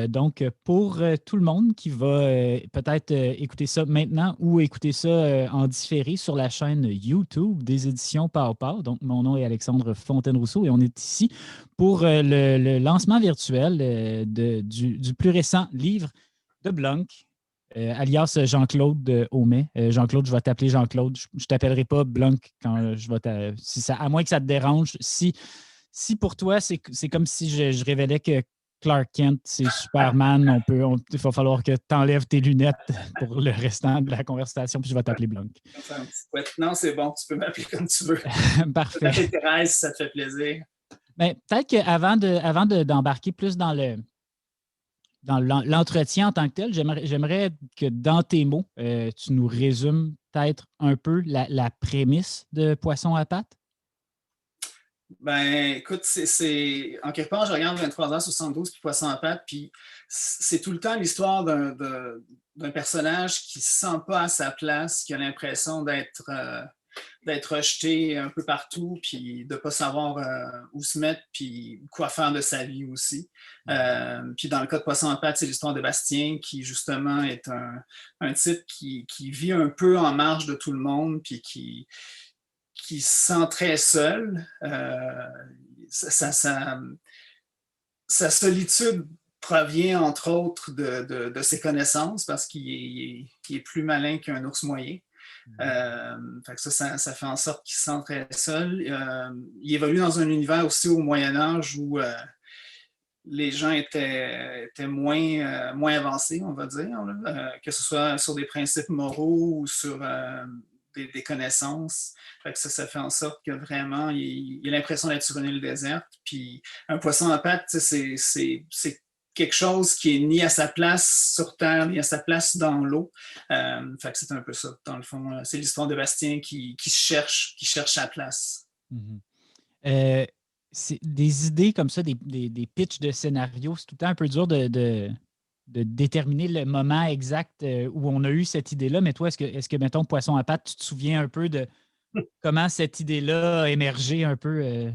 Donc, pour tout le monde qui va peut-être écouter ça maintenant ou écouter ça en différé sur la chaîne YouTube des éditions Pow Pow. Donc, mon nom est Alexandre Fontaine-Rousseau et on est ici pour le lancement virtuel du plus récent livre de Blanc, alias Jean-Claude Aumet. Jean-Claude, je vais t'appeler Jean-Claude. Je ne t'appellerai pas Blanc quand je vais à moins que ça te dérange. Si pour toi, c'est comme si je révélais que Clark Kent, c'est Superman, il va falloir que tu enlèves tes lunettes pour le restant de la conversation, puis je vais t'appeler Blanc. Non, c'est bon, tu peux m'appeler comme tu veux. Parfait. Tu peux m'appeler Thérèse si ça te fait plaisir. Mais peut-être qu'avant d'embarquer plus dans l'entretien en tant que tel, j'aimerais que dans tes mots, tu nous résumes peut-être un peu la prémisse de Poisson à pattes. Ben, écoute, en quelque part, je regarde 23h72 puis Poisson à pattes, puis c'est tout le temps l'histoire d'un personnage qui ne se sent pas à sa place, qui a l'impression d'être rejeté un peu partout, puis de ne pas savoir où se mettre, puis quoi faire de sa vie aussi. Puis dans le cas de Poisson à pattes, c'est l'histoire de Bastien, qui justement est un type qui vit un peu en marge de tout le monde, puis qui se sent très seul. Sa solitude provient, entre autres, de ses connaissances, parce qu'il est plus malin qu'un ours moyen. Fait que ça fait en sorte qu'il se sent très seul. Il évolue dans un univers aussi au Moyen-Âge où les gens étaient moins avancés, on va dire, que ce soit sur des principes moraux ou sur des connaissances. Fait que ça fait en sorte que vraiment, il a l'impression d'être sur une île déserte. Puis un poisson à pattes, c'est quelque chose qui est ni à sa place sur Terre, ni à sa place dans l'eau. Fait que c'est un peu ça. Dans le fond, c'est l'histoire de Bastien qui cherche sa place. Mm-hmm. C'est des idées comme ça, des pitchs de scénario, c'est tout le temps un peu dur de déterminer le moment exact où on a eu cette idée-là. Mais toi, est-ce que mettons, Poisson à pattes, tu te souviens un peu de comment cette idée-là a émergé un peu?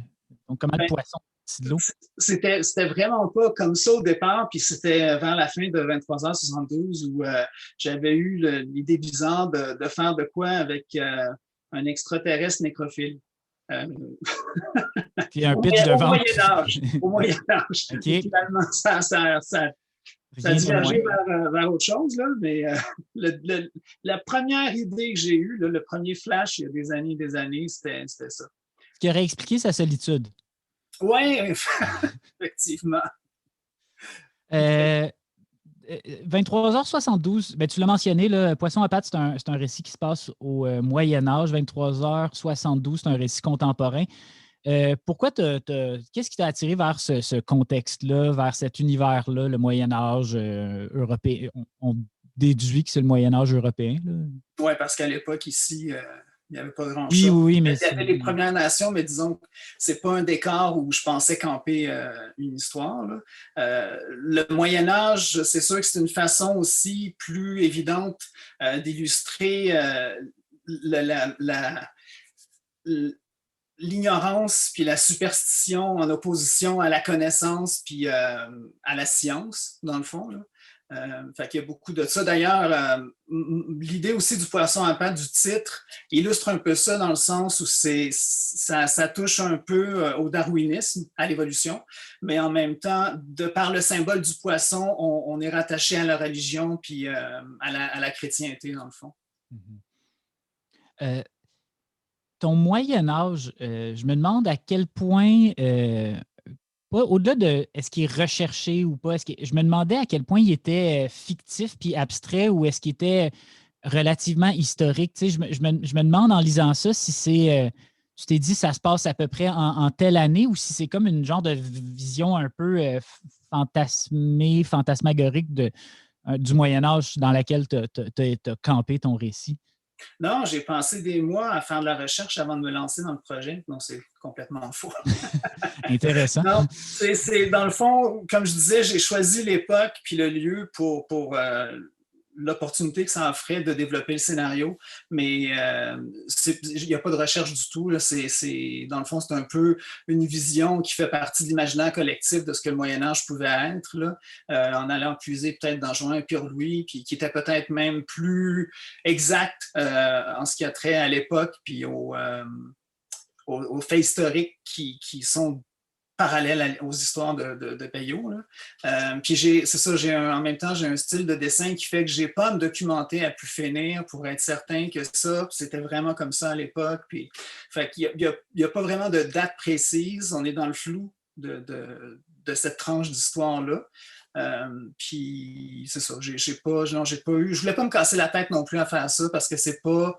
Donc, comment le poisson est de l'eau? C'était vraiment pas comme ça au départ, puis c'était vers la fin de 23h72 où j'avais eu l'idée bizarre de faire de quoi avec un extraterrestre nécrophile. Puis un pitch de vente. Au Moyen-Âge. Okay. Finalement, ça a divergé vers autre chose, là, mais la première idée que j'ai eue, le premier flash il y a des années, c'était ça. Ce qui aurait expliqué sa solitude. Oui, effectivement. 23h72, ben, tu l'as mentionné, là, Poisson à pattes, c'est un récit qui se passe au Moyen-Âge. 23h72, c'est un récit contemporain. Pourquoi qu'est-ce qui t'a attiré vers ce contexte-là, vers cet univers-là, le Moyen-Âge européen? On déduit que c'est le Moyen-Âge européen. Oui, parce qu'à l'époque, ici, il n'y avait pas grand-chose. Oui, mais il y avait les Premières Nations, mais disons que ce n'est pas un décor où je pensais camper une histoire. Le Moyen-Âge, c'est sûr que c'est une façon aussi plus évidente d'illustrer l'ignorance puis la superstition en opposition à la connaissance puis à la science, dans le fond. Fait qu'il y a beaucoup de ça. D'ailleurs, l'idée aussi du poisson à pattes du titre illustre un peu ça dans le sens où ça touche un peu au darwinisme, à l'évolution, mais en même temps, de par le symbole du poisson, on est rattaché à la religion puis à la chrétienté, dans le fond. Ton Moyen-Âge, je me demande à quel point... au-delà de est-ce qu'il est recherché ou pas, je me demandais à quel point il était fictif puis abstrait ou est-ce qu'il était relativement historique. Tu sais, je me demande en lisant ça si c'est. Tu t'es dit ça se passe à peu près en telle année ou si c'est comme une genre de vision un peu fantasmagorique du Moyen-Âge dans laquelle tu as campé ton récit. Non, j'ai passé des mois à faire de la recherche avant de me lancer dans le projet. Non, c'est complètement faux. Intéressant. Non, c'est dans le fond, comme je disais, j'ai choisi l'époque puis le lieu pour l'opportunité que ça offrait de développer le scénario, mais il n'y a pas de recherche du tout. Là. Dans le fond, c'est un peu une vision qui fait partie de l'imaginaire collectif de ce que le Moyen-Âge pouvait être, là, en allant puiser peut-être dans Join et Pierre-Louis, puis qui était peut-être même plus exact en ce qui a trait à l'époque, puis aux faits historiques qui sont parallèle aux histoires de Peyo. Puis c'est ça, en même temps, j'ai un style de dessin qui fait que je n'ai pas à me documenter à plus finir pour être certain que ça, c'était vraiment comme ça à l'époque. Puis, fait qu'il n'y a pas vraiment de date précise. On est dans le flou de cette tranche d'histoire-là. Puis c'est ça, j'ai pas eu. Je voulais pas me casser la tête non plus à faire ça parce que c'est pas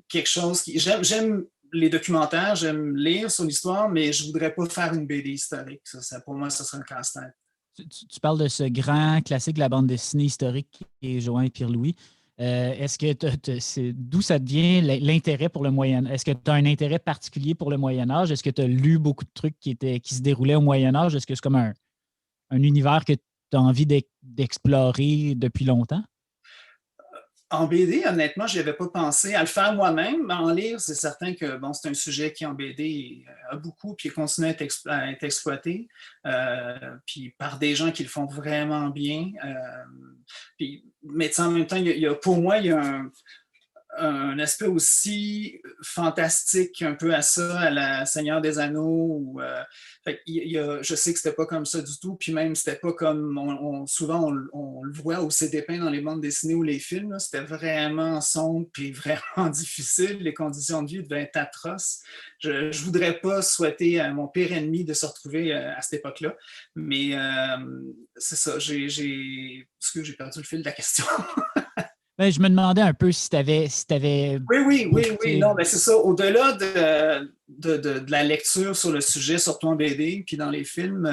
quelque chose qui. J'aime les documentaires, j'aime lire sur l'histoire, mais je ne voudrais pas faire une BD historique. Pour moi, ça serait un casse-tête. Tu parles de ce grand classique de la bande dessinée historique qui est Join et Pierre-Louis. Est-ce que d'où ça devient l'intérêt pour le Moyen Âge? Est-ce que tu as un intérêt particulier pour le Moyen Âge? Est-ce que tu as lu beaucoup de trucs qui se déroulaient au Moyen Âge? Est-ce que c'est comme un univers que tu as envie d'explorer depuis longtemps? En BD, honnêtement, je n'y avais pas pensé à le faire moi-même. En lire, c'est certain que bon, c'est un sujet qui, en BD, a beaucoup puis continue à être exploité. Puis par des gens qui le font vraiment bien. Mais en même temps, pour moi, il y a un aspect aussi fantastique un peu à ça, à la Seigneur des Anneaux. Je sais que c'était pas comme ça du tout, puis même c'était pas comme souvent on le voit où c'est dépeint dans les bandes dessinées ou les films. C'était vraiment sombre puis vraiment difficile. Les conditions de vie devaient être atroces. Je voudrais pas souhaiter à mon pire ennemi de se retrouver à cette époque-là, mais c'est ça. Est-ce que j'ai perdu le fil de la question? Ben, je me demandais un peu si tu avais. Oui. Non, mais c'est ça. Au-delà de la lecture sur le sujet, surtout en BD, puis dans les films,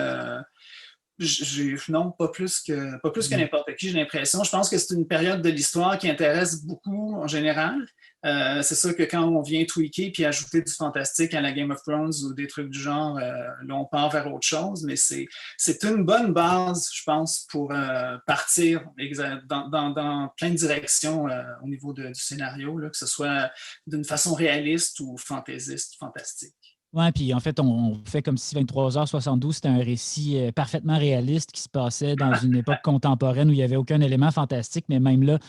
non, pas plus que n'importe qui, j'ai l'impression. Je pense que c'est une période de l'histoire qui intéresse beaucoup en général. C'est sûr que quand on vient tweaker puis ajouter du fantastique à la Game of Thrones ou des trucs du genre, là, on part vers autre chose, mais c'est une bonne base, je pense, pour partir dans plein de directions au niveau du scénario, là, que ce soit d'une façon réaliste ou fantaisiste, fantastique. Oui, puis en fait, on fait comme si 23h72, c'était un récit parfaitement réaliste qui se passait dans une époque contemporaine où il n'y avait aucun élément fantastique, mais même là,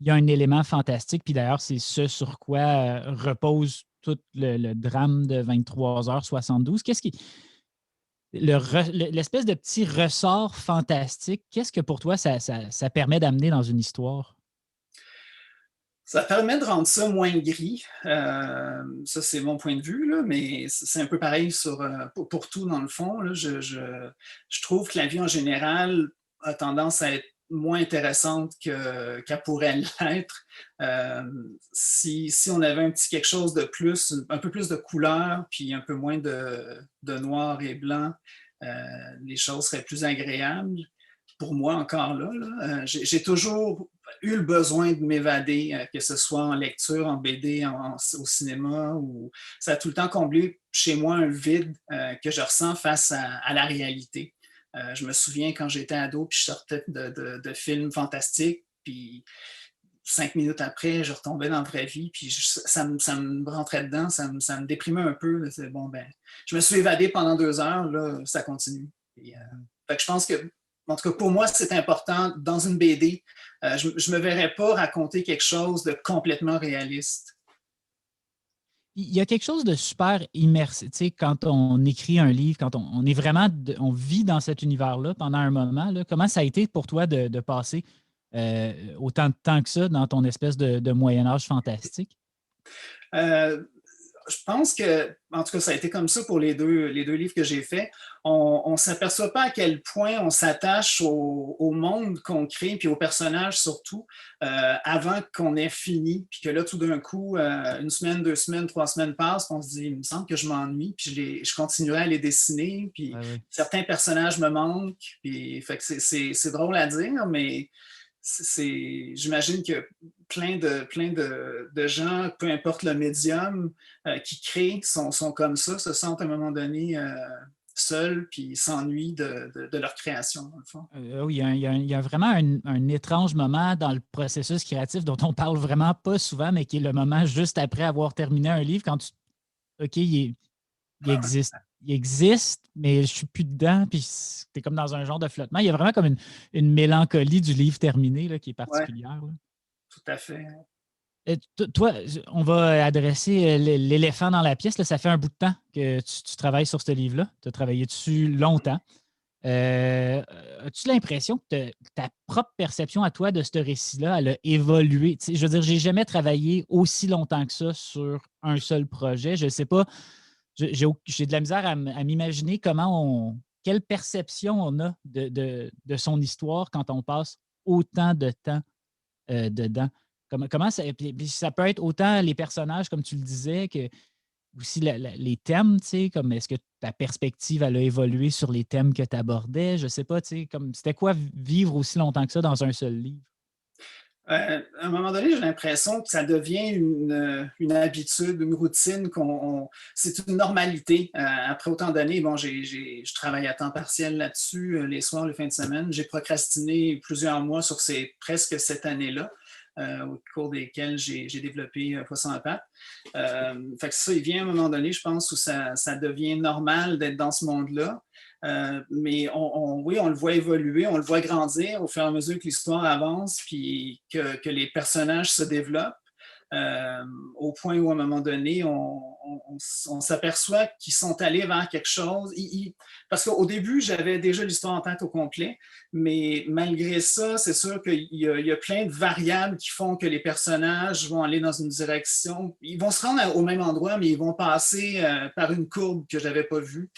il y a un élément fantastique. Puis d'ailleurs, c'est ce sur quoi repose tout le drame de 23h72. Qu'est-ce qui. L'espèce de petit ressort fantastique, qu'est-ce que pour toi, ça permet d'amener dans une histoire? Ça permet de rendre ça moins gris. Ça, c'est mon point de vue, là, mais c'est un peu pareil pour tout, dans le fond. Là. Je trouve que la vie en général a tendance à être moins intéressante qu'elle pourrait l'être. Si on avait un petit quelque chose de plus, un peu plus de couleur, puis un peu moins de noir et blanc, les choses seraient plus agréables. Pour moi, encore là, j'ai toujours eu le besoin de m'évader, que ce soit en lecture, en BD, au cinéma. Ça a tout le temps comblé chez moi un vide que je ressens face à la réalité. Je me souviens quand j'étais ado, puis je sortais de films fantastiques, puis 5 minutes après, je retombais dans la vraie vie, puis ça me rentrait dedans, ça me déprimait un peu. Là, bon, je me suis évadé pendant 2 heures, là, ça continue. Fait que je pense que en tout cas, pour moi, c'est important dans une BD. Je ne me verrais pas raconter quelque chose de complètement réaliste. Il y a quelque chose de super immersif. Tu sais, quand on écrit un livre, quand on est vraiment, on vit dans cet univers-là pendant un moment, là, comment ça a été pour toi de passer autant de temps que ça dans ton espèce de Moyen-Âge fantastique? Je pense que, en tout cas, ça a été comme ça pour les deux livres que j'ai faits. On ne s'aperçoit pas à quel point on s'attache au monde qu'on crée, puis aux personnages surtout, avant qu'on ait fini, puis que là, tout d'un coup, 1 semaine, 2 semaines, 3 semaines passent, puis on se dit, il me semble que je m'ennuie, puis je continuerai à les dessiner, puis certains personnages me manquent, puis fait que c'est drôle à dire, mais j'imagine que plein de gens, peu importe le médium, qui créent, sont comme ça, se sentent à un moment donné seuls, puis ils s'ennuient de leur création, dans le fond. Oui, il y a vraiment un étrange moment dans le processus créatif dont on parle vraiment pas souvent, mais qui est le moment juste après avoir terminé un livre, quand OK, il existe, mais je suis plus dedans, puis tu es comme dans un genre de flottement. Il y a vraiment comme une mélancolie du livre terminé là, qui est Oui, particulière. Là. tout à fait. Toi, on va adresser l'éléphant dans la pièce. Là. Ça fait un bout de temps que tu travailles sur ce livre-là. Tu as travaillé dessus longtemps. As-tu l'impression que ta propre perception à toi de ce récit-là, elle a évolué? Tu sais, je veux dire, j'ai jamais travaillé aussi longtemps que ça sur un seul projet. Je ne sais pas, j'ai de la misère à m'imaginer quelle perception on a de son histoire quand on passe autant de temps dedans. Comment ça, puis ça peut être autant les personnages, comme tu le disais, que aussi les thèmes, tu sais, comme est-ce que ta perspective elle a évolué sur les thèmes que tu abordais? Je sais pas, tu sais, comme c'était quoi vivre aussi longtemps que ça dans un seul livre? À un moment donné, j'ai l'impression que ça devient une habitude, une routine, c'est une normalité. Après autant d'années, bon, je travaille à temps partiel là-dessus, les soirs, les fins de semaine. J'ai procrastiné plusieurs mois sur presque cette année-là, au cours desquelles j'ai développé Poisson à pattes. Fait que ça, il vient à un moment donné, je pense, où ça devient normal d'être dans ce monde-là. Mais oui, on le voit évoluer, on le voit grandir au fur et à mesure que l'histoire avance, puis que les personnages se développent, au point où, à un moment donné, on s'aperçoit qu'ils sont allés vers quelque chose. Parce qu'au début, j'avais déjà l'histoire en tête au complet, mais malgré ça, c'est sûr qu'il y a plein de variables qui font que les personnages vont aller dans une direction. Ils vont se rendre au même endroit, mais ils vont passer par une courbe que je n'avais pas vue.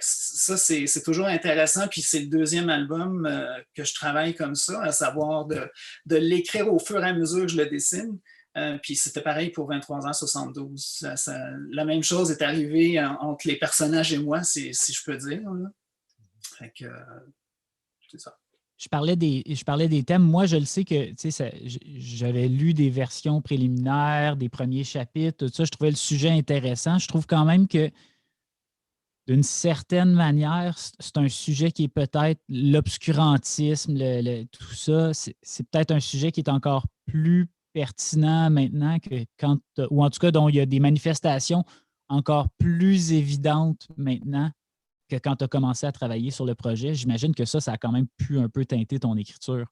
Ça, c'est toujours intéressant. Puis c'est le deuxième album que je travaille comme ça, à savoir de l'écrire au fur et à mesure que je le dessine. Puis c'était pareil pour 23 ans 72. La même chose est arrivée entre les personnages et moi, si je peux dire. Là. Fait que, c'est ça. Je parlais des thèmes. Moi, je le sais que j'avais lu des versions préliminaires, des premiers chapitres, tout ça. Je trouvais le sujet intéressant. Je trouve quand même que d'une certaine manière, c'est un sujet qui est peut-être l'obscurantisme, tout ça. C'est peut-être un sujet qui est encore plus pertinent maintenant que quand, ou en tout cas, dont il y a des manifestations encore plus évidentes maintenant que quand tu as commencé à travailler sur le projet. J'imagine que ça a quand même pu un peu teinter ton écriture.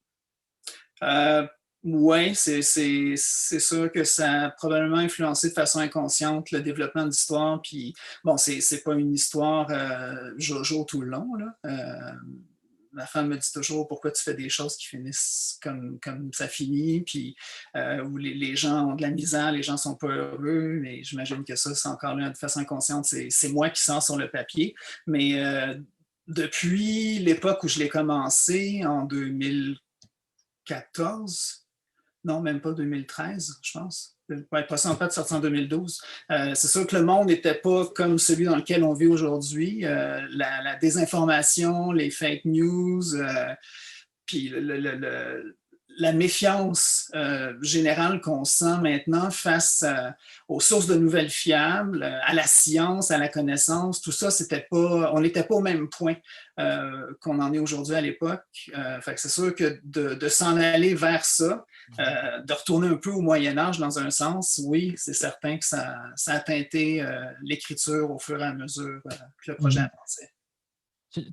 Oui, c'est sûr que ça a probablement influencé de façon inconsciente le développement d'histoire. Puis, bon, c'est pas une histoire jojo tout le long. Là. Ma femme me dit toujours pourquoi tu fais des choses qui finissent comme ça finit, puis où les gens ont de la misère, les gens sont pas heureux, mais j'imagine que ça, c'est encore là de façon inconsciente, c'est moi qui sors sur le papier. Mais depuis l'époque où je l'ai commencé, en 2014, non, même pas 2013, je pense. Ouais, Poisson en pâte sorti en 2012. C'est sûr que le monde n'était pas comme celui dans lequel on vit aujourd'hui. La désinformation, les fake news, puis la méfiance générale qu'on sent maintenant face aux sources de nouvelles fiables, à la science, à la connaissance, tout ça, on n'était pas au même point qu'on en est aujourd'hui à l'époque. Fait que c'est sûr que de s'en aller vers ça, de retourner un peu au Moyen Âge dans un sens, oui, c'est certain que ça a teinté l'écriture au fur et à mesure que le projet avançait.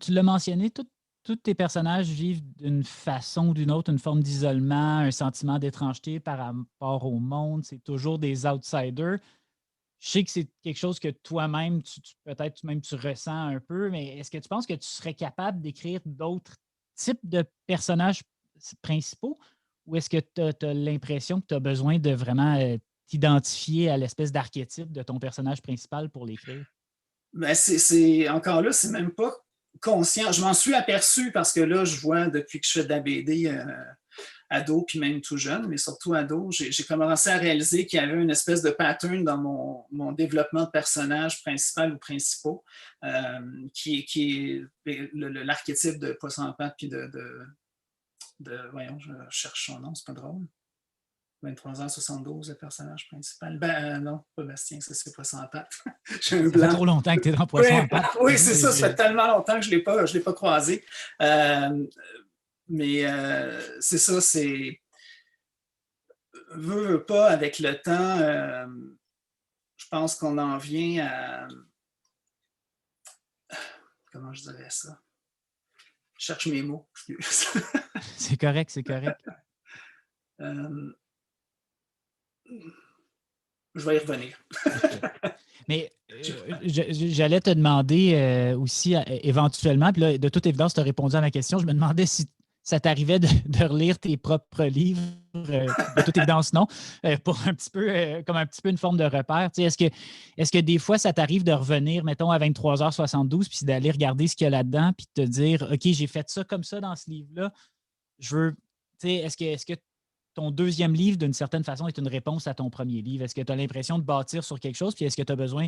Tu l'as mentionné, tous tes personnages vivent d'une façon ou d'une autre, une forme d'isolement, un sentiment d'étrangeté par rapport au monde. C'est toujours des outsiders. Je sais que c'est quelque chose que toi-même, peut-être même tu ressens un peu, mais est-ce que tu penses que tu serais capable d'écrire d'autres types de personnages principaux ou est-ce que tu as l'impression que tu as besoin de vraiment t'identifier à l'espèce d'archétype de ton personnage principal pour l'écrire? Ben, encore là, c'est même pas conscient. Je m'en suis aperçu parce que là, je vois depuis que je fais de la BD ado, puis même tout jeune, mais surtout ado, j'ai commencé à réaliser qu'il y avait une espèce de pattern dans mon développement de personnages principal ou principaux, qui est l'archétype de poisson en pâte, puis voyons, je cherche son nom, c'est pas drôle. 23h72, le personnage principal. Non, pas Bastien, ça c'est Poisson à pattes. J'ai un Ça blanc. fait trop longtemps que tu es dans Poisson à pattes. Oui, c'est ça, ça fait tellement longtemps que je ne l'ai pas croisé. Mais c'est ça, c'est... Veux pas, avec le temps, je pense qu'on en vient à... Comment je dirais ça? Je cherche mes mots. C'est correct, c'est correct. Je vais y revenir. Mais j'allais te demander aussi éventuellement, puis là, de toute évidence, tu as répondu à ma question. Je me demandais si ça t'arrivait de relire tes propres livres. De toute évidence, non. Pour un petit peu, comme un petit peu une forme de repère. Tu sais, est-ce que des fois, ça t'arrive de revenir, mettons, à 23h72, puis d'aller regarder ce qu'il y a là-dedans, puis de te dire, OK, j'ai fait ça comme ça dans ce livre-là. Je veux. Tu sais, est-ce que ton deuxième livre, d'une certaine façon, est une réponse à ton premier livre? Est-ce que tu as l'impression de bâtir sur quelque chose? Puis est-ce que tu as besoin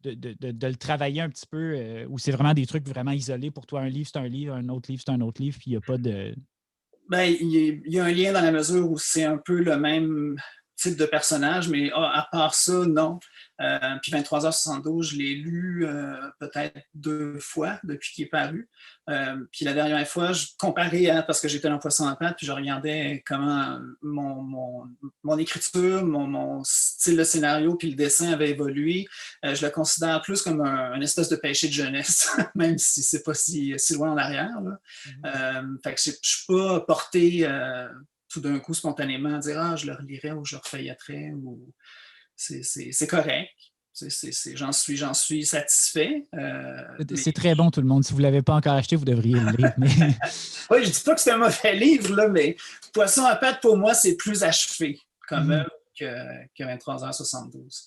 de le travailler un petit peu ou c'est vraiment des trucs vraiment isolés pour toi? Un livre, c'est un livre, un autre livre, c'est un autre livre, puis il n'y a pas de... Ben, il y a un lien dans la mesure où c'est un peu le même type de personnage, mais à part ça, non. Puis 23h72, je l'ai lu peut-être 2 fois depuis qu'il est paru. Puis la dernière fois, je comparais, parce que j'étais dans Poisson à pattes, puis je regardais comment mon écriture, mon style de scénario, puis le dessin avait évolué. Je le considère plus comme un espèce de péché de jeunesse, même si c'est pas si loin en arrière. Là. Fait que je suis pas porté tout d'un coup spontanément à dire je le relirais ou je le refeuillerais ou c'est correct. J'en suis satisfait. C'est très bon, tout le monde. Si vous ne l'avez pas encore acheté, vous devriez le lire. Mais... oui, je ne dis pas que c'est un mauvais livre, là, mais Poisson à pattes, pour moi, c'est plus achevé comme œuvre que 23h72.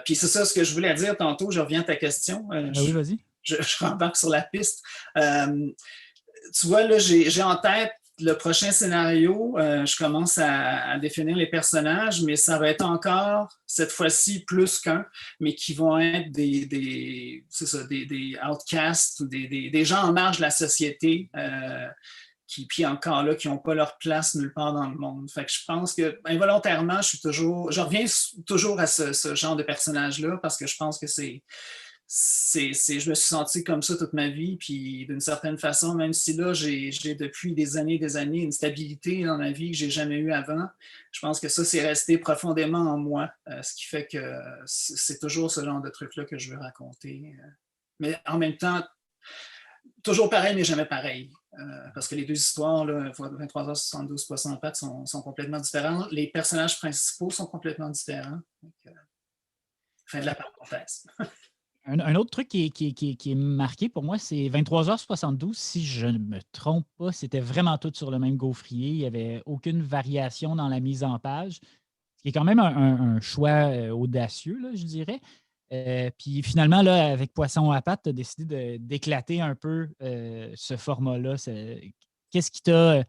Puis c'est ça ce que je voulais dire tantôt. Je reviens à ta question. oui, vas-y. Je rembarque sur la piste. Tu vois, là, j'ai en tête le prochain scénario, je commence à définir les personnages, mais ça va être encore, cette fois-ci, plus qu'un, mais qui vont être des outcasts ou des gens en marge de la société puis encore là, qui n'ont pas leur place nulle part dans le monde. Fait que je pense que involontairement, je reviens toujours à ce genre de personnage-là parce que je pense que je me suis senti comme ça toute ma vie, puis d'une certaine façon, même si là, j'ai depuis des années une stabilité dans ma vie que j'ai jamais eue avant, je pense que ça, c'est resté profondément en moi, ce qui fait que c'est toujours ce genre de truc-là que je veux raconter. Mais en même temps, toujours pareil, mais jamais pareil. Parce que les deux histoires, là, 23h72, Poisson à pattes, sont complètement différentes. Les personnages principaux sont complètement différents. Donc, fin de la parenthèse. Un autre truc qui est marqué pour moi, c'est 23h72. Si je ne me trompe pas, c'était vraiment tout sur le même gaufrier. Il n'y avait aucune variation dans la mise en page, ce qui est quand même un choix audacieux, là, je dirais. Puis finalement, là, avec Poisson à pattes, tu as décidé d'éclater un peu ce format-là. Qu'est-ce qui t'a...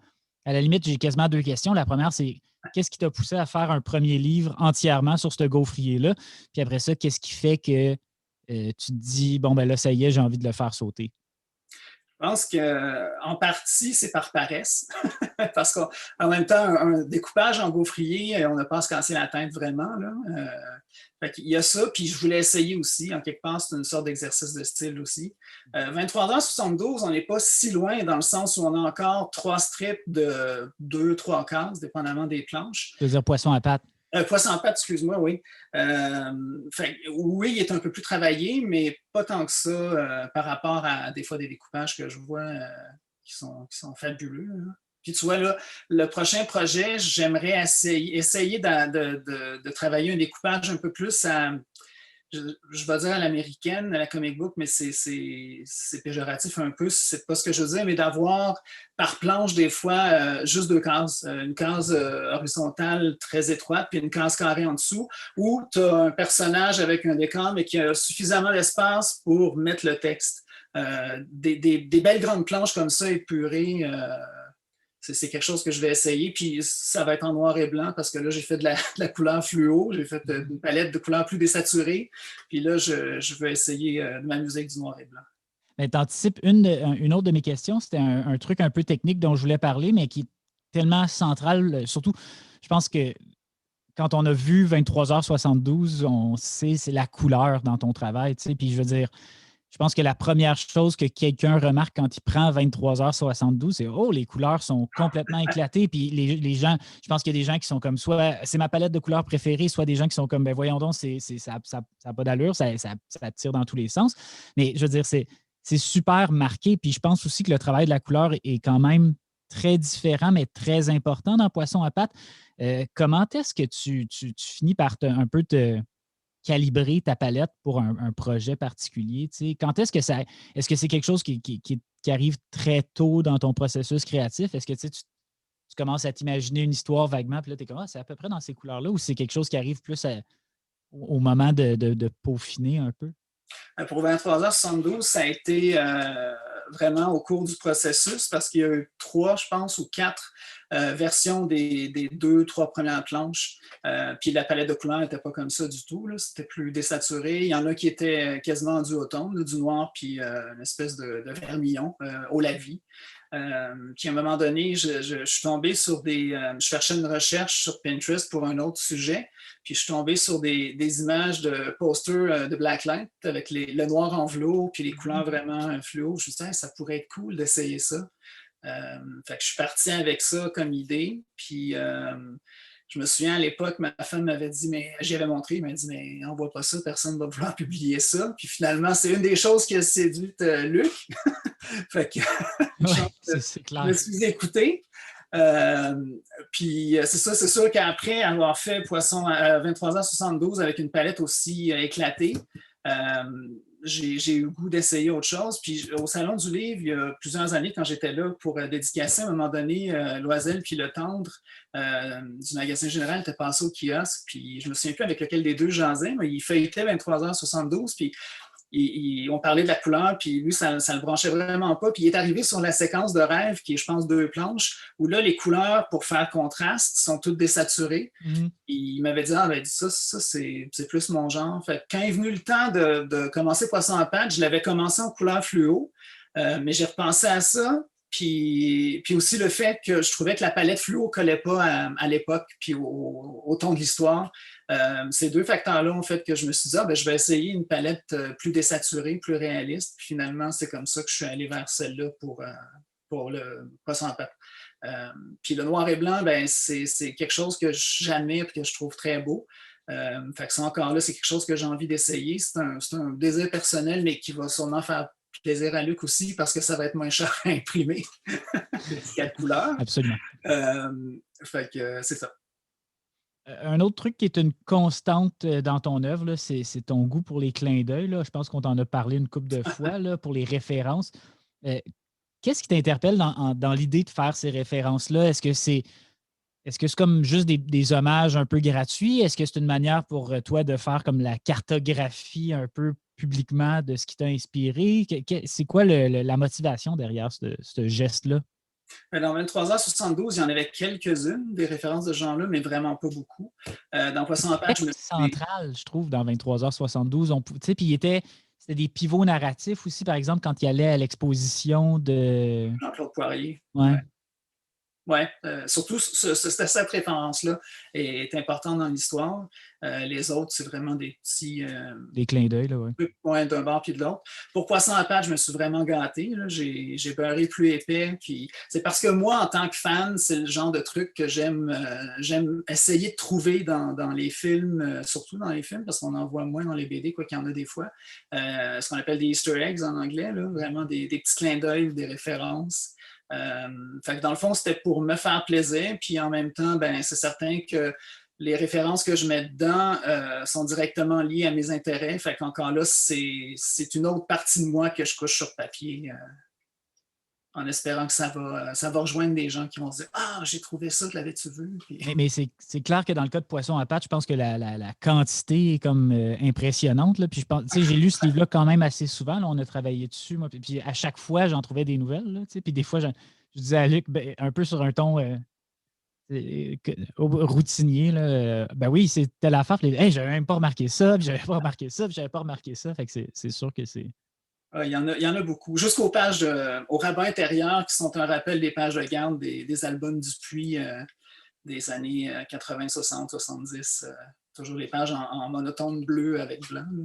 À la limite, j'ai quasiment 2 questions. La première, c'est qu'est-ce qui t'a poussé à faire un premier livre entièrement sur ce gaufrier-là? Puis après ça, qu'est-ce qui fait que tu te dis, bon, ben là, ça y est, j'ai envie de le faire sauter? Je pense qu'en partie, c'est par paresse. Parce qu'en même temps, un découpage en gaufrier, on n'a pas à se casser la tête vraiment. Là. Fait qu'il y a ça, puis je voulais essayer aussi. En quelque part, c'est une sorte d'exercice de style aussi. 23h72, on n'est pas si loin dans le sens où on a encore 3 strips de 2-3 cases, dépendamment des planches. Tu veux dire Poisson à pattes? Poisson à pattes, excuse-moi, oui. Oui, il est un peu plus travaillé, mais pas tant que ça par rapport à des fois des découpages que je vois qui sont fabuleux. Hein. Puis tu vois, là, le prochain projet, j'aimerais essayer de travailler un découpage un peu plus je vais dire à l'américaine, à la comic book, mais c'est péjoratif un peu, c'est pas ce que je veux dire, mais d'avoir par planche des fois juste 2 cases, une case horizontale très étroite, puis une case carrée en dessous, où tu as un personnage avec un décor, mais qui a suffisamment d'espace pour mettre le texte. Des belles grandes planches comme ça, épurées, c'est quelque chose que je vais essayer. Puis ça va être en noir et blanc parce que là, j'ai fait de la couleur fluo. J'ai fait une palette de couleurs plus désaturées. Puis là, je veux essayer de m'amuser avec du noir et blanc. Tu anticipes une autre de mes questions. C'était un truc un peu technique dont je voulais parler, mais qui tellement central. Surtout, je pense que quand on a vu 23h72, on sait c'est la couleur dans ton travail. Tu sais. Puis je veux dire, je pense que la première chose que quelqu'un remarque quand il prend 23h72, c'est oh, les couleurs sont complètement éclatées. Puis les gens, je pense qu'il y a des gens qui sont comme soit c'est ma palette de couleurs préférée, soit des gens qui sont comme ben voyons donc, ça n'a pas d'allure, ça tire dans tous les sens. Mais je veux dire, c'est super marqué. Puis je pense aussi que le travail de la couleur est quand même très différent, mais très important dans Poisson à pattes. Comment est-ce que tu finis par un peu te calibrer ta palette pour un projet particulier? Tu sais? Quand est-ce que c'est quelque chose qui arrive très tôt dans ton processus créatif? Est-ce que tu commences à t'imaginer une histoire vaguement, puis là, tu es comme, ah, c'est à peu près dans ces couleurs-là, ou c'est quelque chose qui arrive plus au moment de peaufiner un peu? Pour 23h72, ça a été vraiment au cours du processus parce qu'il y a eu 3, je pense, ou 4 versions des 2, 3 premières planches. Puis la palette de couleurs n'était pas comme ça du tout. C'était plus désaturé. Il y en a qui étaient quasiment en duotone, là, du noir puis une espèce de vermillon au lavis. Puis à un moment donné, je suis tombé sur je cherchais une recherche sur Pinterest pour un autre sujet, puis je suis tombé sur des images de posters de Blacklight avec le noir en velours, puis les couleurs vraiment fluo. Je me suis dit, ça pourrait être cool d'essayer ça. Fait que je suis parti avec ça comme idée, puis je me souviens à l'époque, ma femme m'avait dit, mais j'y avais montré, elle m'a dit, mais envoie pas ça, personne ne va vouloir publier ça. Puis finalement, c'est une des choses qui a séduit Luc. Fait que c'est clair. je me suis écouté. Puis c'est sûr qu'après avoir fait Poisson à 23h72 avec une palette aussi éclatée, j'ai eu le goût d'essayer autre chose. Puis au Salon du Livre, il y a plusieurs années, quand j'étais là pour dédicacer, à un moment donné, Loisel puis Le Tendre du Magasin Général était passé au kiosque. Puis je me souviens plus avec lequel des deux jasais, mais il feuilletait 23h72. Puis on parlait de la couleur, puis lui, ça ne le branchait vraiment pas. Puis il est arrivé sur la séquence de rêve, qui est, je pense, 2 planches, où là, les couleurs, pour faire contraste, sont toutes désaturées. Il m'avait dit, ça c'est plus mon genre. Fait que quand est venu le temps de commencer Poisson à pattes, je l'avais commencé en couleur fluo, mais j'ai repensé à ça. Puis aussi le fait que je trouvais que la palette fluo ne collait pas à l'époque, puis au ton de l'histoire. Ces 2 facteurs-là ont fait que je me suis dit, je vais essayer une palette plus désaturée, plus réaliste. Puis finalement, c'est comme ça que je suis allé vers celle-là pour le Poisson à pattes. Puis le noir et blanc, c'est quelque chose que j'admire et que je trouve très beau. Fait que ça encore là, c'est quelque chose que j'ai envie d'essayer. C'est un désir personnel, mais qui va sûrement faire plaisir à Luc aussi parce que ça va être moins cher à imprimer. Les 4 couleurs. Absolument. Fait que c'est ça. Un autre truc qui est une constante dans ton œuvre, là, c'est ton goût pour les clins d'œil. Là. Je pense qu'on t'en a parlé une couple de fois là, pour les références. Qu'est-ce qui t'interpelle dans l'idée de faire ces références-là? Est-ce que c'est comme juste des hommages un peu gratuits? Est-ce que c'est une manière pour toi de faire comme la cartographie un peu publiquement de ce qui t'a inspiré? C'est quoi la motivation derrière ce geste-là? Dans 23h72, il y en avait quelques-unes, des références de ce genre-là, mais vraiment pas beaucoup. Dans Poisson à pattes, je me suis... central, je trouve, dans 23h72. Puis c'était des pivots narratifs aussi, par exemple, quand il allait à l'exposition de... Jean-Claude Poirier. Ouais. Oui, surtout cette référence-là est importante dans l'histoire. Les autres, c'est vraiment des petits... des clins d'œil, là, oui. Ouais, d'un bord puis de l'autre. Pour Poisson à pattes, je me suis vraiment gâté. J'ai beurré plus épais. Puis c'est parce que moi, en tant que fan, c'est le genre de truc que j'aime essayer de trouver dans les films, surtout dans les films, parce qu'on en voit moins dans les BD, quoi qu'il y en a des fois. Ce qu'on appelle des Easter eggs en anglais, là, vraiment des petits clins d'œil, des références. Fait que dans le fond, c'était pour me faire plaisir, puis en même temps, c'est certain que les références que je mets dedans sont directement liées à mes intérêts. Fait qu'encore là, c'est une autre partie de moi que je couche sur papier en espérant que ça va rejoindre des gens qui vont se dire « Ah, j'ai trouvé ça, l'avais-tu vu? » Mais c'est clair que dans le cas de Poisson à pattes, je pense que la quantité est comme impressionnante. Là. Puis je pense, j'ai lu ce livre-là quand même assez souvent. Là, on a travaillé dessus. Moi, puis à chaque fois, j'en trouvais des nouvelles. Là, puis des fois, je disais à Luc, un peu sur un ton routinier, là, oui, c'est telle affaire. Puis, hey, j'avais même pas remarqué ça, puis j'avais pas remarqué ça, puis j'avais pas remarqué ça. Fait que c'est sûr que c'est Il y en a beaucoup. Jusqu'aux pages, au rabat intérieur, qui sont un rappel des pages de garde des albums Dupuis des années 80, 60, 70. Toujours les pages en monotone bleu avec blanc. Là.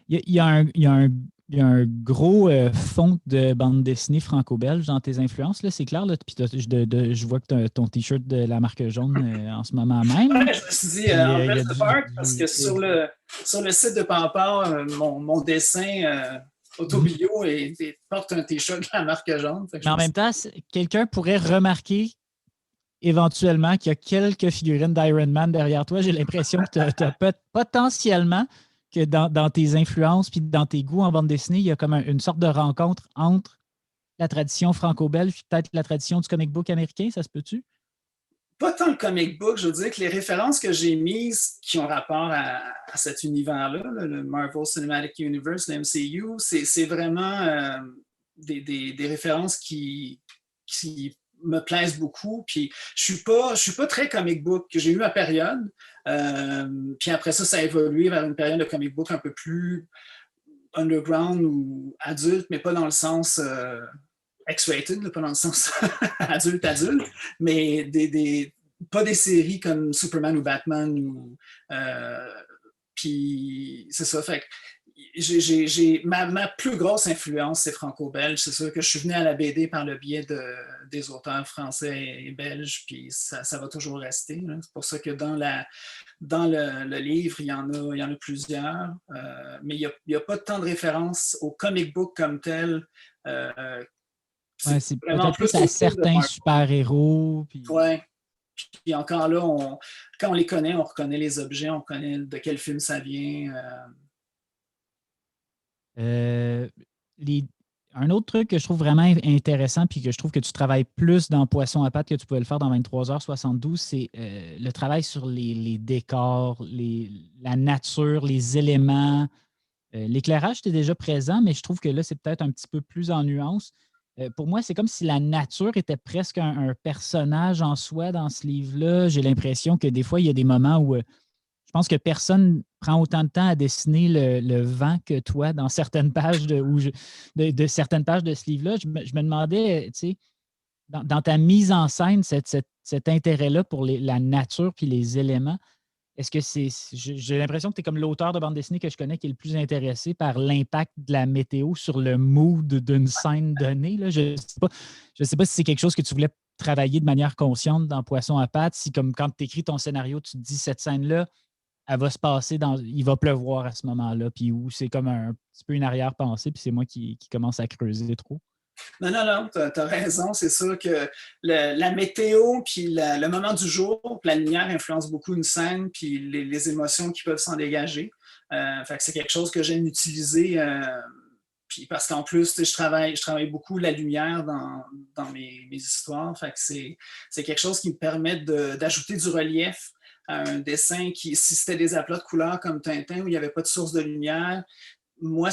Il y a un gros fond de bande dessinée franco-belge dans tes influences, là, c'est clair. Là, puis je vois que tu as ton t-shirt de la marque jaune en ce moment même. Ouais, je me suis dit, Embrace the Park, parce que sur le site de Papa, mon dessin autobio porte un t-shirt de la marque jaune. Mais en même temps, quelqu'un pourrait remarquer éventuellement qu'il y a quelques figurines d'Iron Man derrière toi. J'ai l'impression que tu as potentiellement que dans tes influences puis dans tes goûts en bande dessinée, il y a comme une sorte de rencontre entre la tradition franco-belge et peut-être la tradition du comic book américain, ça se peut-tu? Pas tant le comic book, je veux dire que les références que j'ai mises qui ont rapport à cet univers-là, le Marvel Cinematic Universe, le MCU, c'est vraiment des références qui me plaisent beaucoup. Puis je suis pas très comic book. J'ai eu ma période. Puis après ça a évolué vers une période de comic book un peu plus underground ou adulte, mais pas dans le sens X-rated, pas dans le sens adulte, mais pas des séries comme Superman ou Batman. Puis c'est ça. Fait que ma plus grosse influence, c'est franco-belge. C'est sûr que je suis venu à la BD par le biais des auteurs français et belges, puis ça va toujours rester. Là. C'est pour ça que dans le livre, il y en a plusieurs, mais il n'y a pas tant de références au comic book comme tel. C'est peut-être plus à certains super-héros. Puis... Ouais. Puis encore là, quand on les connaît, on reconnaît les objets, on connaît de quel film ça vient. Un autre truc que je trouve vraiment intéressant puis que je trouve que tu travailles plus dans Poisson à pattes que tu pouvais le faire dans 23h72, c'est le travail sur les décors, la nature, les éléments. L'éclairage était déjà présent, mais je trouve que là, c'est peut-être un petit peu plus en nuance. Pour moi, c'est comme si la nature était presque un personnage en soi dans ce livre-là. J'ai l'impression que des fois, il y a des moments où je pense que personne prend autant de temps à dessiner le vent que toi dans certaines pages de certaines pages de ce livre-là. Je me demandais, tu sais, dans ta mise en scène, cet intérêt-là pour la nature puis les éléments, est-ce que j'ai l'impression que tu es comme l'auteur de bande dessinée que je connais qui est le plus intéressé par l'impact de la météo sur le mood d'une scène donnée. Là. Je ne sais pas si c'est quelque chose que tu voulais travailler de manière consciente dans Poisson à pattes, si comme quand tu écris ton scénario, tu te dis cette scène-là, elle va se passer il va pleuvoir à ce moment-là, puis où c'est comme un petit peu une arrière-pensée, puis c'est moi qui commence à creuser trop. Non, tu as raison. C'est sûr que la météo, puis le moment du jour, puis la lumière influence beaucoup une scène, puis les émotions qui peuvent s'en dégager. Fait que c'est quelque chose que j'aime utiliser. Puis parce qu'en plus, je travaille beaucoup la lumière dans mes histoires. Fait que c'est quelque chose qui me permet d'ajouter du relief à un dessin si c'était des aplats de couleurs comme Tintin où il n'y avait pas de source de lumière. Moi,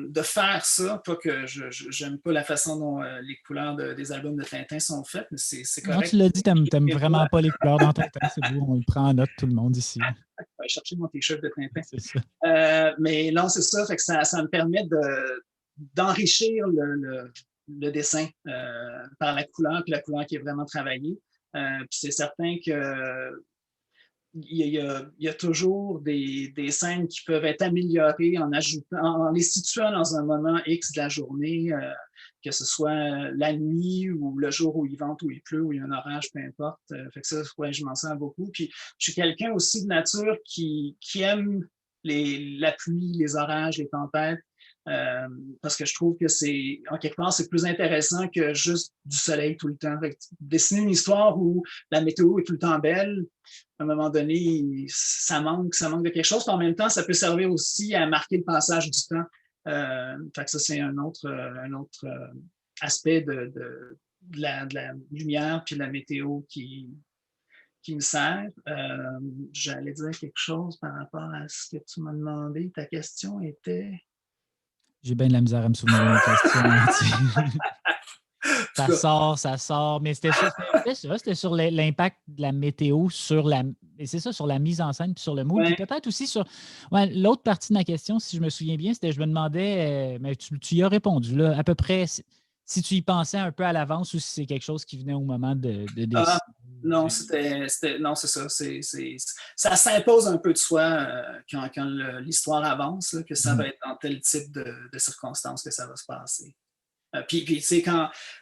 de faire ça, pas que j'aime pas la façon dont les couleurs des albums de Tintin sont faites, mais c'est correct. Non, tu l'as dit, t'aimes vraiment pas les couleurs dans Tintin, c'est beau, on le prend en note tout le monde ici. Je vais chercher mon t-shirt de Tintin. C'est ça. Mais non, c'est ça, fait que ça me permet d'enrichir le dessin par la couleur, puis la couleur qui est vraiment travaillée. Puis c'est certain que il y a toujours des scènes qui peuvent être améliorées en les situant dans un moment X de la journée, que ce soit la nuit ou le jour où il vente, où il pleut, où il y a un orage, peu importe. Fait que ça, ouais, je m'en sers beaucoup. Puis je suis quelqu'un aussi de nature qui aime la pluie, les orages, les tempêtes. Parce que je trouve que en quelque part, c'est plus intéressant que juste du soleil tout le temps. Fait que dessiner une histoire où la météo est tout le temps belle, à un moment donné, ça manque de quelque chose. Puis en même temps, ça peut servir aussi à marquer le passage du temps. Fait que ça, c'est un autre aspect de la lumière puis de la météo qui me sert. J'allais dire quelque chose par rapport à ce que tu m'as demandé. Ta question était... J'ai bien de la misère à me souvenir de la question. Ça sort. Mais c'était sur l'impact de la météo sur la... Et c'est ça, sur la mise en scène puis sur le mood. Puis Ouais. peut-être aussi sur. Ouais, l'autre partie de ma question, si je me souviens bien, c'était je me demandais, mais tu y as répondu, là, à peu près si tu y pensais un peu à l'avance ou si c'est quelque chose qui venait au moment de Ah, décider. non, non, c'est ça. Ça s'impose un peu de soi quand l'histoire avance, là, que ça va Mhm. être dans tel type de circonstances que ça va se passer. Puis tu sais,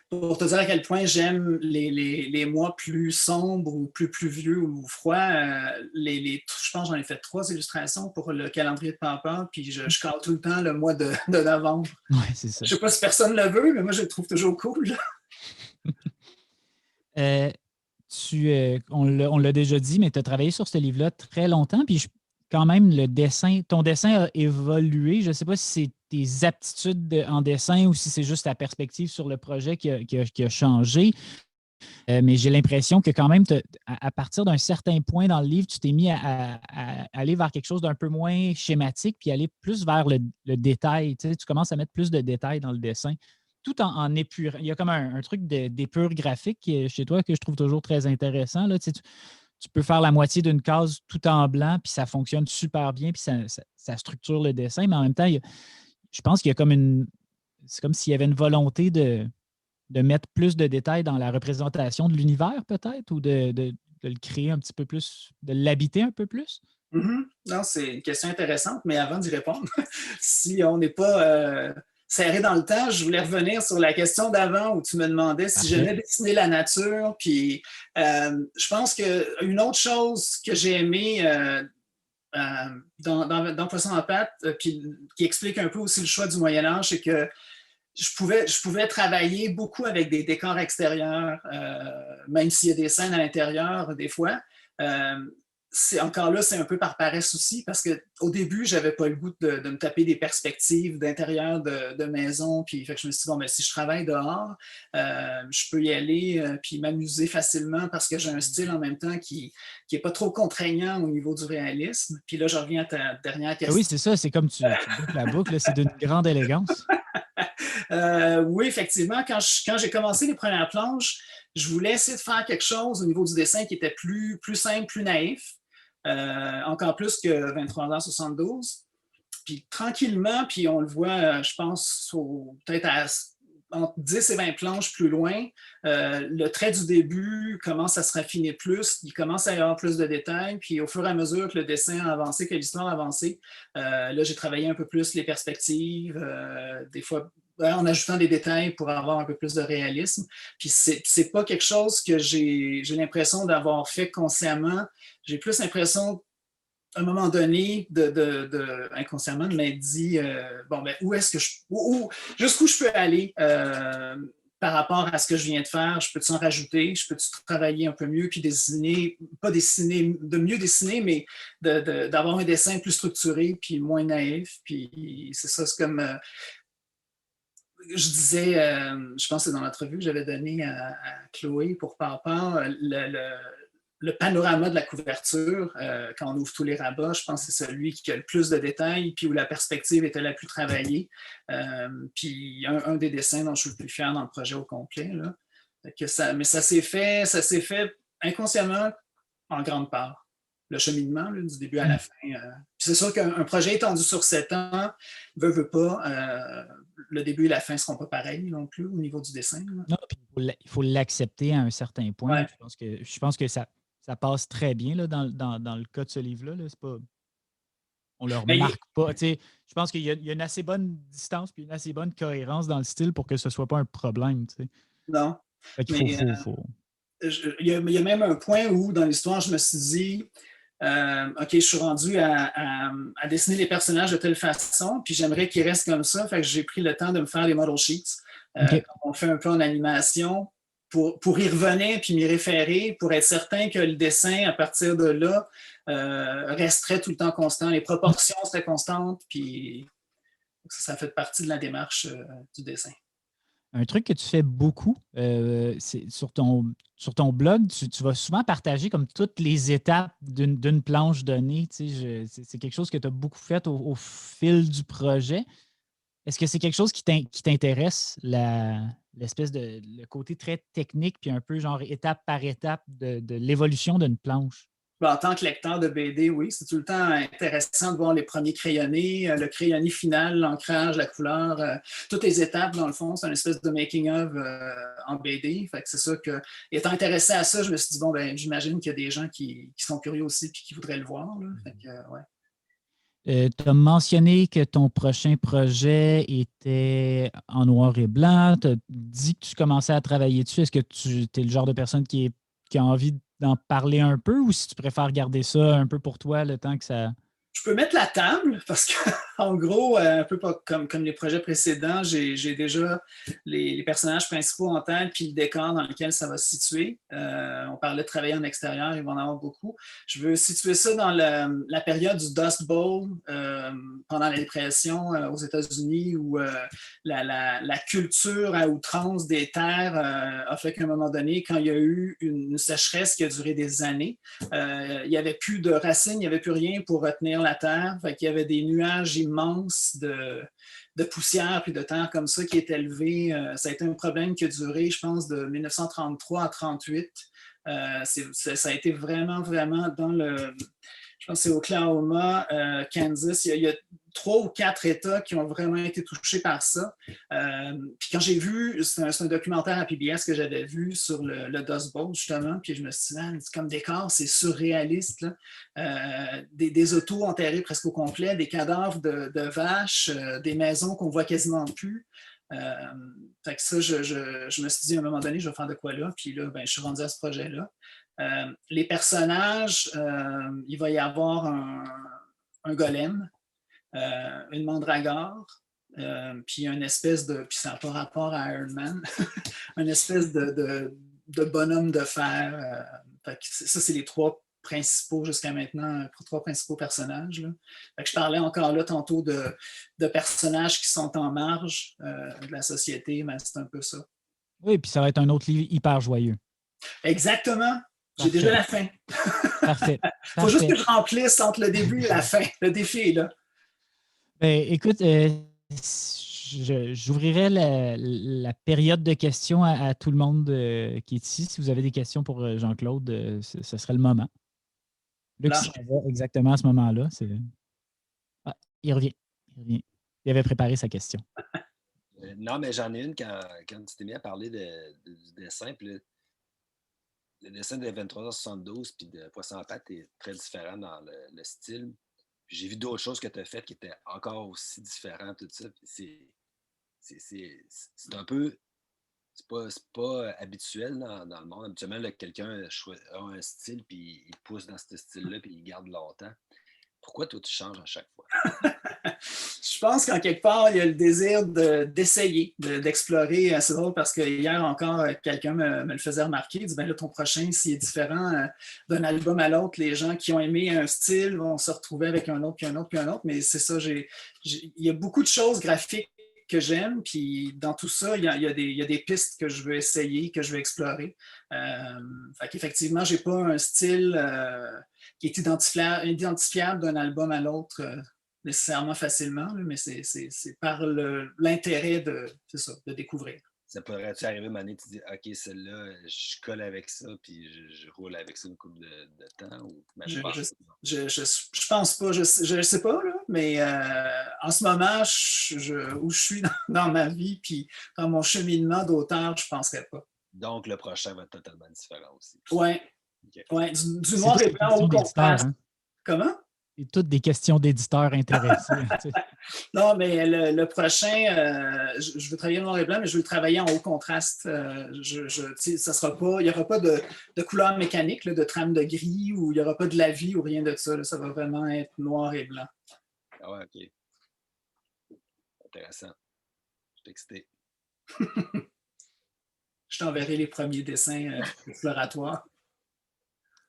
pour te dire à quel point j'aime les mois plus sombres ou plus pluvieux ou froids, je pense que j'en ai fait 3 illustrations pour le calendrier de papa, puis je cale tout le temps le mois de novembre. Ouais, c'est ça. Je sais pas si personne le veut, mais moi, je le trouve toujours cool. Euh, on l'a déjà dit, mais tu as travaillé sur ce livre-là très longtemps, puis quand même, ton dessin a évolué. Je ne sais pas si c'est tes aptitudes en dessin ou si c'est juste ta perspective sur le projet qui a changé. Mais j'ai l'impression que quand même, à partir d'un certain point dans le livre, tu t'es mis à aller vers quelque chose d'un peu moins schématique, puis aller plus vers le détail. Tu sais, tu commences à mettre plus de détails dans le dessin, tout en épurant. Il y a comme un truc d'épure graphique chez toi que je trouve toujours très intéressant. Là. Tu sais, tu peux faire la moitié d'une case tout en blanc, puis ça fonctionne super bien, puis ça structure le dessin, mais en même temps, je pense qu'il y a comme une. C'est comme s'il y avait une volonté de mettre plus de détails dans la représentation de l'univers, peut-être, ou de le créer un petit peu plus, de l'habiter un peu plus? Non, c'est une question intéressante, mais avant d'y répondre, si on n'est pas serré dans le temps, je voulais revenir sur la question d'avant où tu me demandais si Parfait. j'aimais dessiner la nature. Puis je pense qu'une autre chose que j'ai aimé dans Poisson en pâte, puis qui explique un peu aussi le choix du Moyen Âge, c'est que je pouvais travailler beaucoup avec des décors extérieurs, même s'il y a des scènes à l'intérieur des fois. Euh, Encore là, c'est un peu par paresse aussi, parce qu'au début, je n'avais pas le goût de me taper des perspectives d'intérieur de maison. Puis fait que je me suis dit, bon, ben, si je travaille dehors, je peux y aller puis m'amuser facilement parce que j'ai un style en même temps qui n'est pas trop contraignant au niveau du réalisme. Puis là, je reviens à ta dernière Ben oui, question. c'est ça, c'est comme tu boucles la boucle, là, c'est d'une grande élégance. Oui, effectivement, quand j'ai commencé les premières planches, je voulais essayer de faire quelque chose au niveau du dessin qui était plus simple, plus naïf, encore plus que 23h72. Puis tranquillement, puis on le voit, je pense, peut-être entre 10 et 20 planches plus loin, le trait du début commence à se raffiner plus, il commence à y avoir plus de détails, puis au fur et à mesure que le dessin a avancé, que l'histoire a avancé, là, j'ai travaillé un peu plus les perspectives, des fois en ajoutant des détails pour avoir un peu plus de réalisme. Puis c'est pas quelque chose que j'ai l'impression d'avoir fait consciemment. J'ai plus l'impression à un moment donné, inconsciemment, de m'être dit bon, ben, où est-ce que jusqu'où je peux aller par rapport à ce que je viens de faire? Je peux-tu en rajouter? Je peux-tu travailler un peu mieux? Puis dessiner, pas dessiner, de mieux dessiner, mais d'avoir un dessin plus structuré, puis moins naïf. Puis c'est ça, c'est comme je disais, je pense que c'est dans l'entrevue que j'avais donnée à Chloé pour Papa, le panorama de la couverture, quand on ouvre tous les rabats, je pense que c'est celui qui a le plus de détails, puis où la perspective était la plus travaillée. Puis un des dessins dont je suis le plus fier dans le projet au complet. Là. Mais ça s'est fait inconsciemment en grande part. Le cheminement, là, du début à la Hmm. fin. C'est sûr qu'un projet étendu sur 7 ans, veut pas, le début et la fin ne seront pas pareils non plus au niveau du dessin. Là. Non, puis il faut l'accepter à un certain point. Ouais. Je pense que ça passe très bien là, dans le cas de ce livre-là. Là. C'est pas, on ne le Mais remarque pas. Tu sais, je pense qu'il y a une assez bonne distance et une assez bonne cohérence dans le style pour que ce ne soit pas un problème. Tu sais. non. Fait qu'il Mais faut. il y a même un point où, dans l'histoire, je me suis dit, OK, je suis rendu à dessiner les personnages de telle façon, puis j'aimerais qu'ils restent comme ça. Fait que j'ai pris le temps de me faire des model sheets, OK. comme on fait un peu en animation, pour y revenir puis m'y référer, pour être certain que le dessin, à partir de là, resterait tout le temps constant. Les proportions seraient constantes, puis ça fait partie de la démarche du dessin. Un truc que tu fais beaucoup, c'est sur ton blog, tu vas souvent partager comme toutes les étapes d'une planche donnée. Tu sais, c'est quelque chose que tu as beaucoup fait au fil du projet. Est-ce que c'est quelque chose qui t'intéresse, l'espèce de le côté très technique, puis un peu genre étape par étape de l'évolution d'une planche? En tant que lecteur de BD, oui, c'est tout le temps intéressant de voir les premiers crayonnés, le crayonné final, l'ancrage, la couleur, toutes les étapes, dans le fond, c'est une espèce de making-of en BD. Fait que c'est sûr que, étant intéressé à ça, je me suis dit, bon, ben, j'imagine qu'il y a des gens qui sont curieux aussi et qui voudraient le voir. Là. Fait que, ouais. Tu as mentionné que ton prochain projet était en noir et blanc. Tu as dit que tu commençais à travailler dessus. Est-ce que tu es le genre de personne qui a envie d'en parler un peu ou si tu préfères garder ça un peu pour toi le temps que ça. Je peux mettre la table parce qu'en gros, un peu comme les projets précédents, j'ai déjà les personnages principaux en tête puis le décor dans lequel ça va se situer. On parlait de travailler en extérieur, il va en avoir beaucoup. Je veux situer ça dans la période du Dust Bowl pendant la dépression aux États-Unis où la culture à outrance des terres a fait qu'à un moment donné, quand il y a eu une sécheresse qui a duré des années, il n'y avait plus de racines, il n'y avait plus rien pour retenir la terre. Fait qu'il y avait des nuages immenses de poussière puis de terre comme ça qui étaient élevés. Ça a été un problème qui a duré, je pense, de 1933 à 1938. Ça a été vraiment, vraiment dans je pense que c'est Oklahoma, Kansas. Il y a 3 ou 4 États qui ont vraiment été touchés par ça. Puis quand j'ai vu, c'est un documentaire à PBS que j'avais vu sur le Dust Bowl, justement, puis je me suis dit, c'est comme décor, c'est surréaliste. Des autos enterrées presque au complet, des cadavres de vaches, des maisons qu'on voit quasiment plus. Fait que ça, je me suis dit à un moment donné, je vais faire de quoi là. Puis là, ben, je suis rendu à ce projet-là. Les personnages, il va y avoir un golem, une mandragore, puis une espèce de, puis ça n'a pas rapport à Iron Man, une espèce de bonhomme de fer. Ça, c'est les 3 principaux jusqu'à maintenant, 3 principaux personnages. Là. Fait que je parlais encore là tantôt de personnages qui sont en marge de la société, mais c'est un peu ça. Oui, puis ça va être un autre livre hyper joyeux. Exactement. J'ai Parfait. déjà la fin. Parfait. Faut juste que je remplisse entre le début et la fin. Le défi est là. Ben, écoute, j'ouvrirai la période de questions à tout le monde qui est ici. Si vous avez des questions pour Jean-Claude, ce serait le moment. Luc s'en va exactement à ce moment-là. Ah, il revient. Il avait préparé sa question. Non, mais j'en ai une quand tu t'es mis à parler du dessin. Puis le dessin de 23h72 puis de Poisson à pattes est très différent dans le style. Puis j'ai vu d'autres choses que tu as faites qui étaient encore aussi différentes, tout ça. Puis c'est un peu. C'est pas habituel dans le monde. Habituellement, là, quelqu'un a un style, puis il pousse dans ce style-là, puis il garde longtemps. Pourquoi toi, tu changes à chaque fois? Je pense qu'en quelque part, il y a le désir d'essayer, d'explorer. C'est drôle parce que hier encore, quelqu'un me le faisait remarquer. Il dit, ben là, ton prochain, s'il est différent d'un album à l'autre, les gens qui ont aimé un style vont se retrouver avec un autre, puis un autre, puis un autre. Mais c'est ça, il y a beaucoup de choses graphiques que j'aime, puis dans tout ça, il y a des pistes que je veux essayer, que je veux explorer. Fait qu'effectivement, je n'ai pas un style qui est identifiable d'un album à l'autre nécessairement facilement, mais c'est par l'intérêt de découvrir. Ça pourrait-tu arriver, Mané, tu dis, OK, celle-là, je colle avec ça, puis je roule avec ça une couple de temps? Ou je pense pas, je sais pas, là, mais en ce moment, où je suis dans ma vie, puis dans mon cheminement d'auteur, je ne penserais pas. Donc, le prochain va être totalement différent aussi. Oui. Okay. Ouais, du noir et blanc au contraste. Hein? Comment? Et toutes des questions d'éditeurs intéressés. Non, mais le prochain, je veux travailler en noir et blanc, mais je veux travailler en haut contraste. Ça sera pas, il n'y aura pas de couleur mécanique, là, de trame de gris, ou il n'y aura pas de la vie ou rien de ça. Là, ça va vraiment être noir et blanc. Ah ouais, OK. Intéressant. Je suis excité. Je t'enverrai les premiers dessins exploratoires.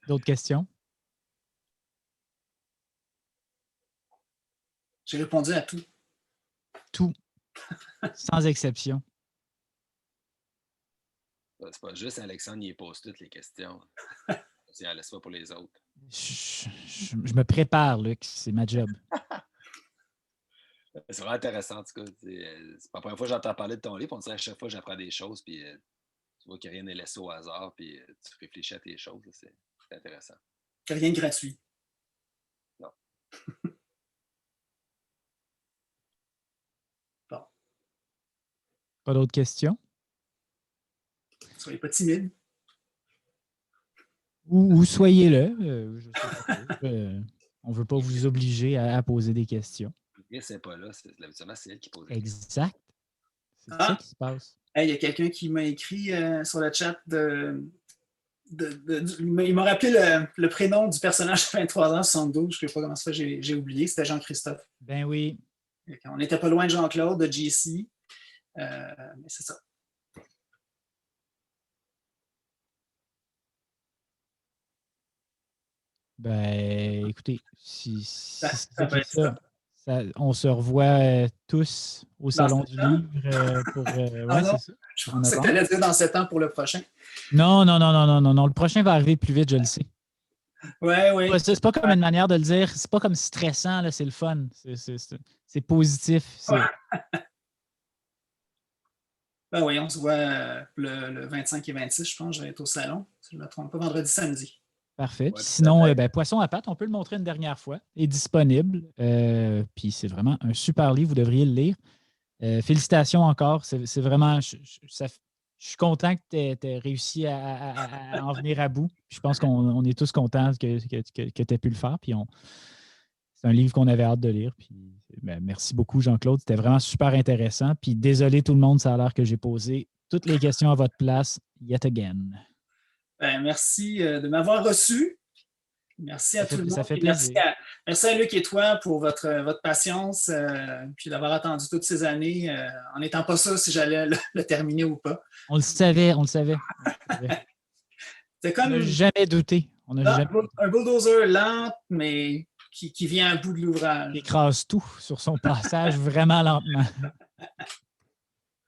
D'autres questions? J'ai répondu à tout. Tout. Sans exception. C'est pas juste Alexandre, il pose toutes les questions. Il en laisse pas pour les autres. Je me prépare, Luc. C'est ma job. C'est vraiment intéressant, en tout cas. C'est pas la première fois que j'entends parler de ton livre. On dirait à chaque fois que j'apprends des choses, puis tu vois que rien n'est laissé au hasard, puis tu réfléchis à tes choses. C'est intéressant. Rien de gratuit. Non. Bon. Pas d'autres questions? Soyez pas timide. Ou soyez-le. Je sais pas. On ne veut pas vous obliger à poser des questions. C'est pas là. Habituellement, c'est elle qui pose. Exact. C'est ça qui se passe. Il y a quelqu'un qui m'a écrit sur le chat il m'a rappelé le prénom du personnage de 23h72. Je ne sais pas comment ça fait, j'ai oublié. C'était Jean-Christophe. Ben oui. On n'était pas loin de Jean-Claude, de JC. Mais c'est ça. Ben, écoutez, si Ça c'est ça, on se revoit tous au Salon du Livre pour. Ouais, c'est ça. Je pensais que tu allais dire dans 7 ans pour le prochain. Non. Le prochain va arriver plus vite, je le sais. Oui. C'est pas comme une manière de le dire. C'est pas comme stressant, là, c'est le fun. C'est positif. Ben oui, on se voit le 25 et 26, je pense. Je vais être au salon, si je ne me trompe pas, vendredi, samedi. Parfait. Ouais, sinon, Poisson à pattes, on peut le montrer une dernière fois. Il est disponible. Puis c'est vraiment un super livre. Vous devriez le lire. Félicitations encore. C'est vraiment. Je suis content que tu aies réussi à en venir à bout. Je pense qu'on est tous contents que tu aies pu le faire. Puis c'est un livre qu'on avait hâte de lire. Puis, merci beaucoup, Jean-Claude. C'était vraiment super intéressant. Puis désolé tout le monde, ça a l'air que j'ai posé toutes les questions à votre place, yet again. Merci de m'avoir reçu. Merci à tout le monde. Ça fait plaisir. Merci à Luc et toi pour votre patience puis d'avoir attendu toutes ces années en n'étant pas sûr si j'allais le terminer ou pas. On le savait. C'est comme on n'a jamais douté. Un bulldozer lent, mais qui vient à bout de l'ouvrage. Il écrase tout sur son passage vraiment lentement.